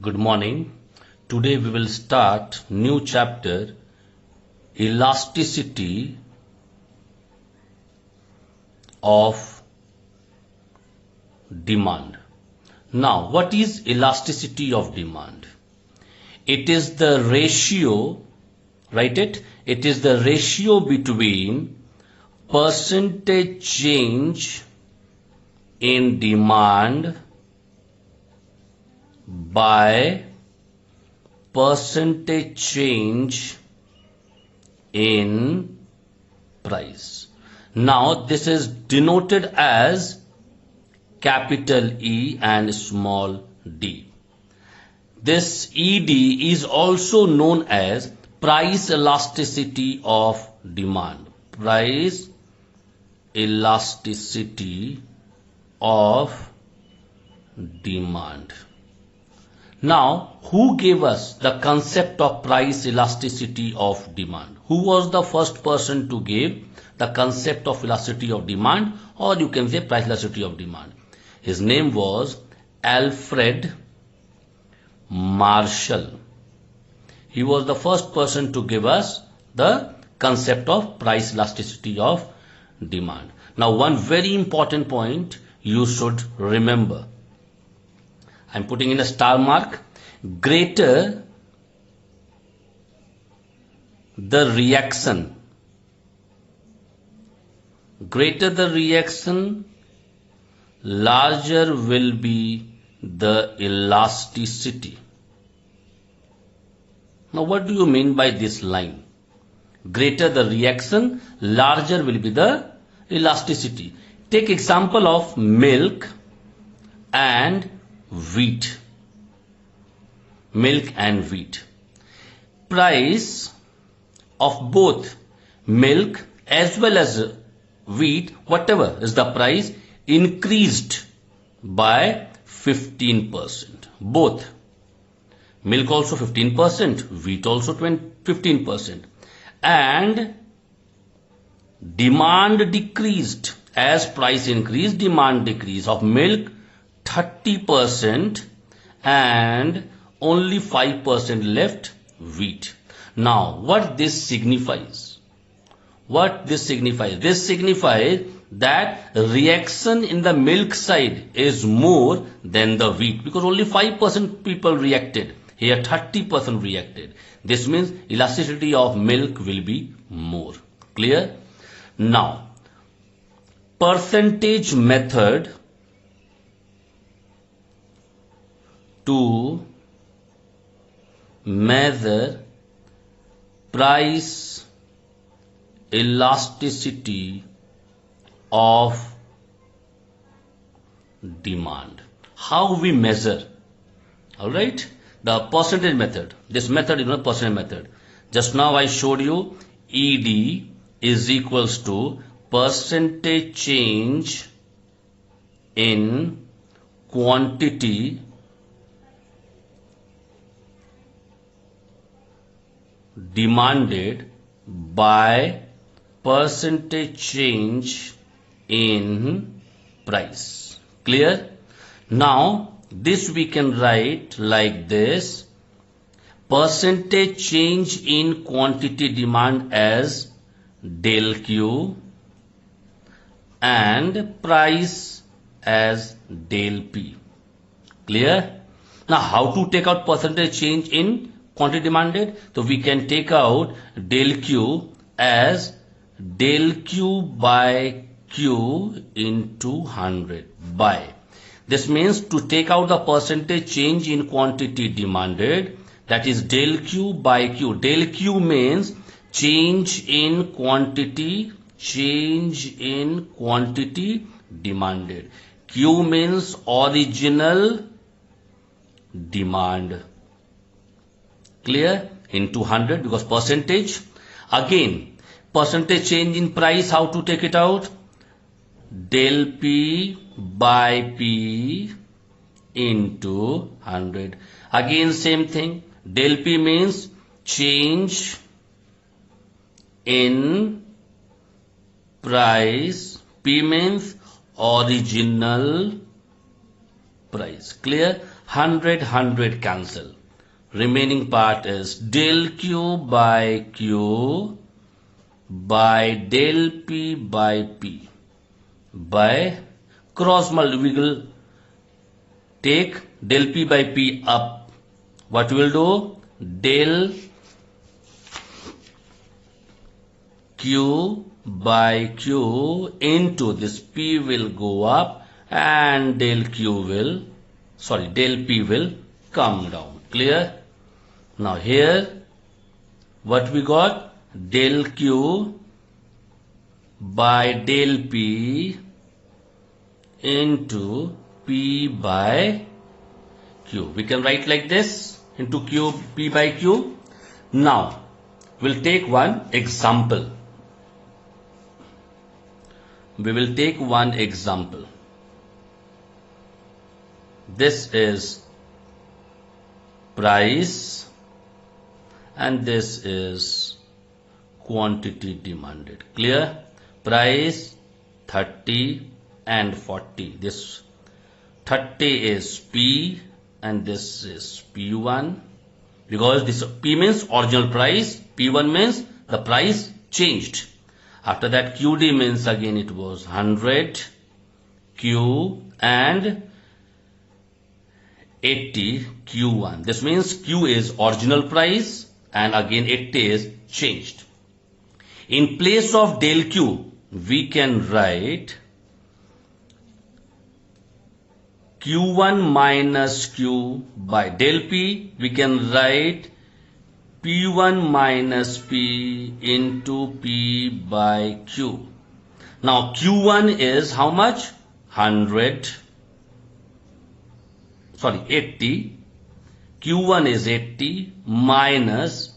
Good morning. Today we will start new chapter, elasticity of demand. Now, what is elasticity of demand? It is the ratio, write it, it is the ratio between percentage change in demand by percentage change in price. Now this is denoted as capital E and small d. This ED is also known as price elasticity of demand. Price elasticity of demand. Now, who gave us the concept of price elasticity of demand? Who was the first person to give the concept of elasticity of demand, or you can say price elasticity of demand? His name was Alfred Marshall. He was the first person to give us the concept of price elasticity of demand. Now, one very important point you should remember. I'm putting in a star mark. Greater the reaction, larger will be the elasticity. Now, what do you mean by this line? Greater the reaction, larger will be the elasticity. Take example of milk and wheat. Milk and wheat. Price of both milk as well as wheat, whatever is the price, increased by 15%. Both. Milk also 15%, wheat also 15%. And demand decreased. As price increased, demand decreased. Of milk 30% and only 5% left wheat. Now, what this signifies? This signifies that reaction in the milk side is more than the wheat, because only 5% people reacted. Here 30% reacted. This means elasticity of milk will be more. Clear? Now, percentage method to measure price elasticity of demand. How we measure? Alright, the percentage method. This method is not percentage method. Just now I showed you ED is equals to percentage change in quantity demanded by percentage change in price. Clear? Now, this we can write like this. Percentage change in quantity demand as del Q and price as del P. Clear? Now, how to take out percentage change in quantity demanded? So we can take out del Q as del Q by Q into 100 by. This means to take out the percentage change in quantity demanded, that is del Q by Q. Del Q means change in quantity demanded. Q means original demand. Clear? Into 100 because percentage. Again, percentage change in price, how to take it out? Del P by P into 100. Again, same thing. Del P means change in price. P means original price. Clear? 100 cancel. Remaining part is del Q by Q by del P by P by cross multiply. We will take del P by P up. What we will do? Del Q by Q into this P will go up and del P will come down. Clear? Now here what we got? Del Q by del P into P by Q. We can write like this into Q P by Q. Now we'll take one example. We will take one example. This is price and this is quantity demanded. Clear? Price 30 and 40. This 30 is P and this is P1, because this P means original price, P1 means the price changed. After that QD means again it was 100, Q and 80 Q1. This means Q is original price and again 80 is changed. In place of del Q, we can write Q1 minus Q by del P. We can write P1 minus P into P by Q. Now Q1 is how much? 80. Q1 is 80 minus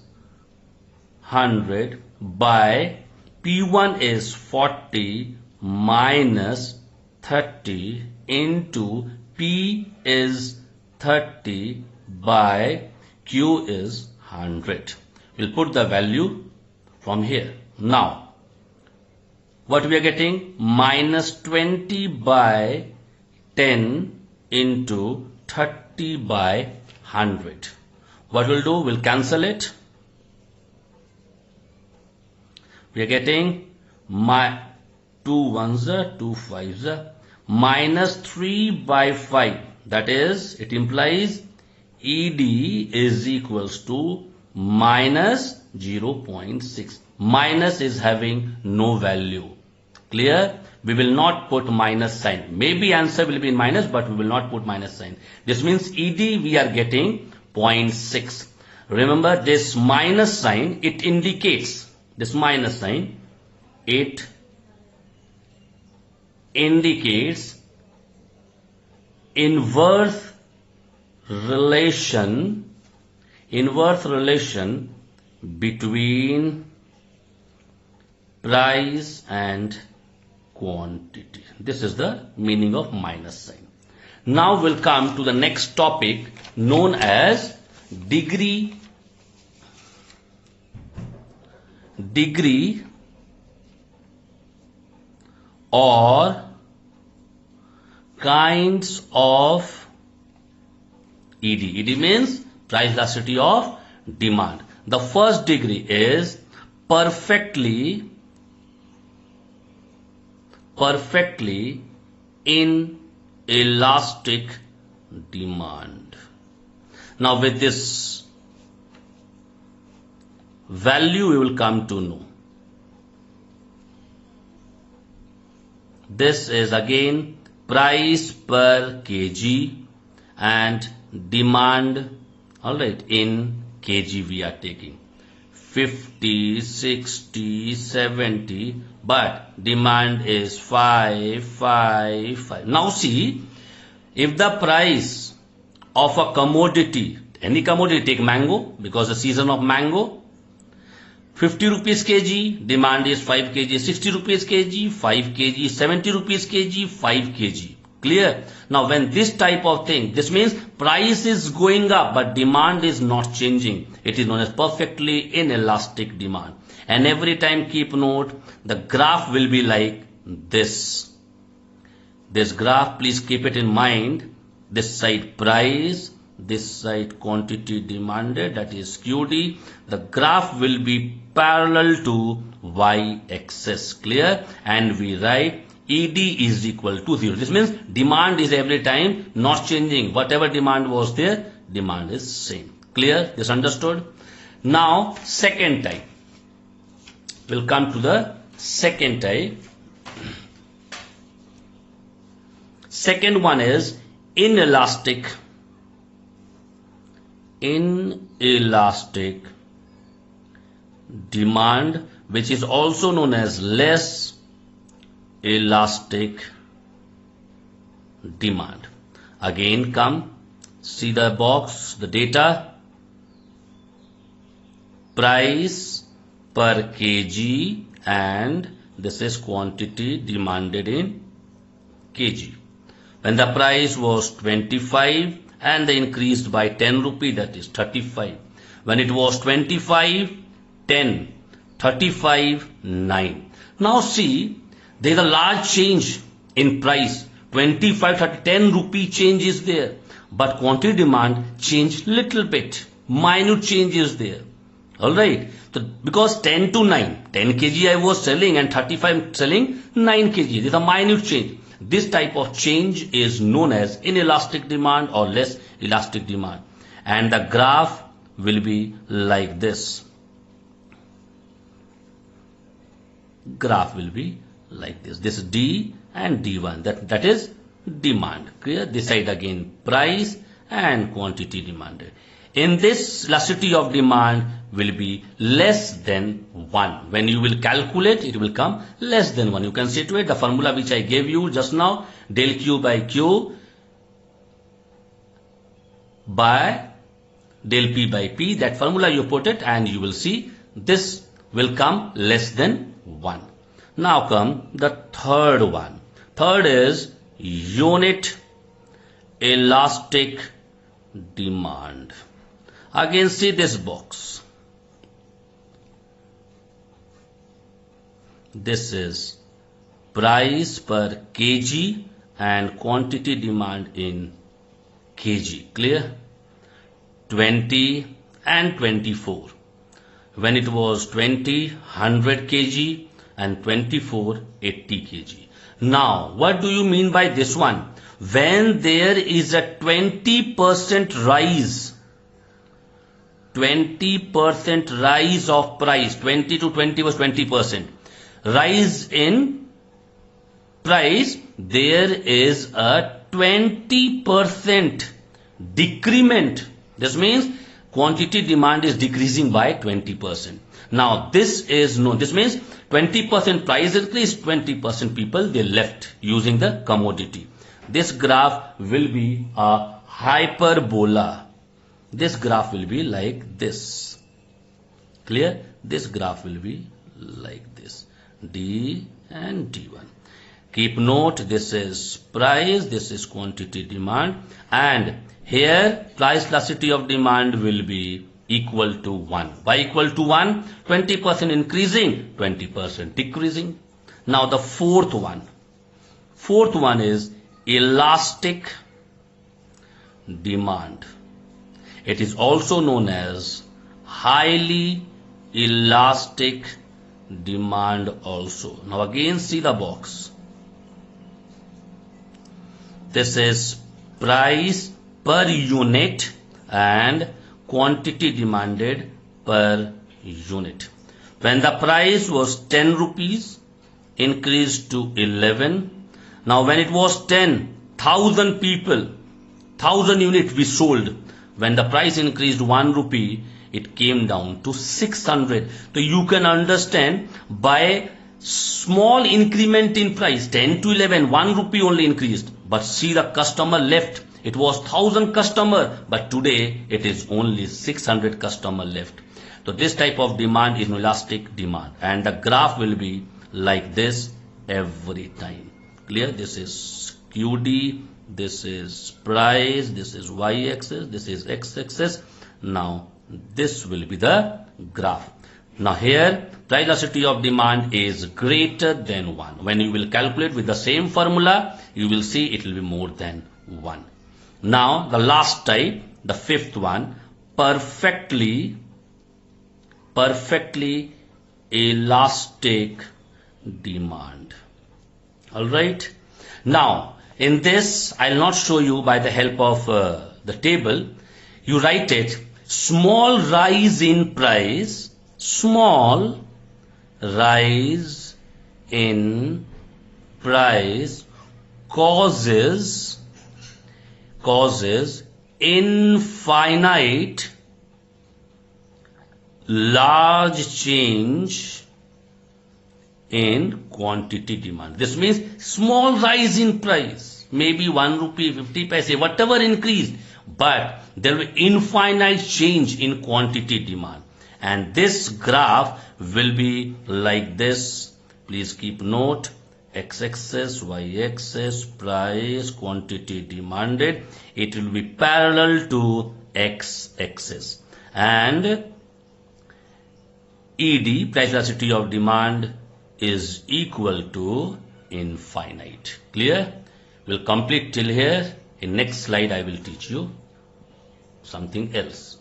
100 by P1 is 40 minus 30 into P is 30 by Q is 100. We'll put the value from here. Now, what we are getting? Minus 20 by 10 into 30 by 100. What we'll do? We'll cancel it. We are getting my 2 ones are 2 5s are minus 3 by 5. That is, it implies ED is equals to minus 0.6. Minus is having no value. Clear? We will not put minus sign. Maybe answer will be in minus, but we will not put minus sign. This means ED we are getting 0.6. Remember this minus sign, it indicates, this minus sign, it indicates inverse relation between price and quantity. This is the meaning of minus sign. Now we'll come to the next topic known as degree or kinds of ED. ED means price elasticity of demand. The first degree is perfectly inelastic demand. Now with this value we will come to know. This is again price per kg and demand, alright, in kg we are taking 50, 60, 70, but demand is 5. Now see, if the price of a commodity, any commodity, take mango, because the season of mango, 50 rupees kg, demand is 5 kg, 60 rupees kg, 5 kg, 70 rupees kg, 5 kg. Clear? Now when this type of thing, this means price is going up but demand is not changing. It is known as perfectly inelastic demand. And every time keep note, the graph will be like this. This graph, please keep it in mind. this side price, this side quantity demanded, that is QD. The graph will be parallel to y-axis, clear? And we write ED is equal to 0. This means demand is every time not changing. Whatever demand was there, demand is same. Clear? This understood? Now, second type. We'll come to the second type. Second one is inelastic demand, which is also known as less elastic demand. Again, come see the box, the data. Price per kg, and this is quantity demanded in kg. When the price was 25 and they increased by 10 rupee, that is 35. When it was 25, 10, 35, 9. Now see, there is a large change in price. 25, 30, 10 rupee change is there. But quantity demand changed little bit. Minute change is there. Alright. So because 10 to 9, 10 kg I was selling and 35 selling 9 kg. This is a minute change. This type of change is known as inelastic demand or less elastic demand. And the graph will be like this. Graph will be like this. This is D and D1. That is demand. Clear? This side again price and quantity demanded. In this, elasticity of demand will be less than 1. When you will calculate, it will come less than 1. You can see to it the formula which I gave you just now, del Q by Q by del P by P. That formula you put it and you will see this will come less than 1. Now come the third one. Third is unit elastic demand. Again, see this box. This is price per kg and quantity demand in kg. Clear? 20 and 24. When it was 20, 100 kg and 24, 80 kg. Now, what do you mean by this one? When there is a 20% rise, 20% rise of price, 20 to 20 was 20%. Rise in price, there is a 20% decrement. This means quantity demand is decreasing by 20%. Now this is known. This means 20% price increase, 20% people they left using the commodity. This graph will be a hyperbola. This graph will be like this. Clear? This graph will be like this. D and D1. Keep note, this is price, this is quantity demand, and here price elasticity of demand will be equal to 1. Why equal to 1? 20% increasing, 20% decreasing. Now the fourth one. Fourth one is elastic demand. It is also known as highly elastic demand also. Now again see the box. This is price per unit and quantity demanded per unit. When the price was 10 rupees, increased to 11. Now when it was 10, 1000 people, 1000 units we sold. When the price increased 1 rupee, it came down to 600. So you can understand by small increment in price, 10 to 11, 1 rupee only increased. But see the customer left. It was 1000 customer, but today it is only 600 customer left. So this type of demand is inelastic demand, and the graph will be like this every time. Clear? This is QD, this is price, this is y-axis, this is x-axis. Now this will be the graph. Now here price elasticity of demand is greater than 1. When you will calculate with the same formula, you will see it will be more than 1. Now the last type, the fifth one, perfectly elastic demand. All right. Now in this, I'll not show you by the help of the table. You write it: small rise in price, small rise in price causes infinite large change in quantity demand. This means small rise in price, maybe 1 rupee 50 paise, whatever increased, but there will be infinite change in quantity demand. And this graph will be like this. Please keep note: x-axis, y-axis, price, quantity demanded. It will be parallel to x-axis. And ED, price elasticity of demand, is equal to infinite. Clear? We'll complete till here. In next slide, I will teach you something else.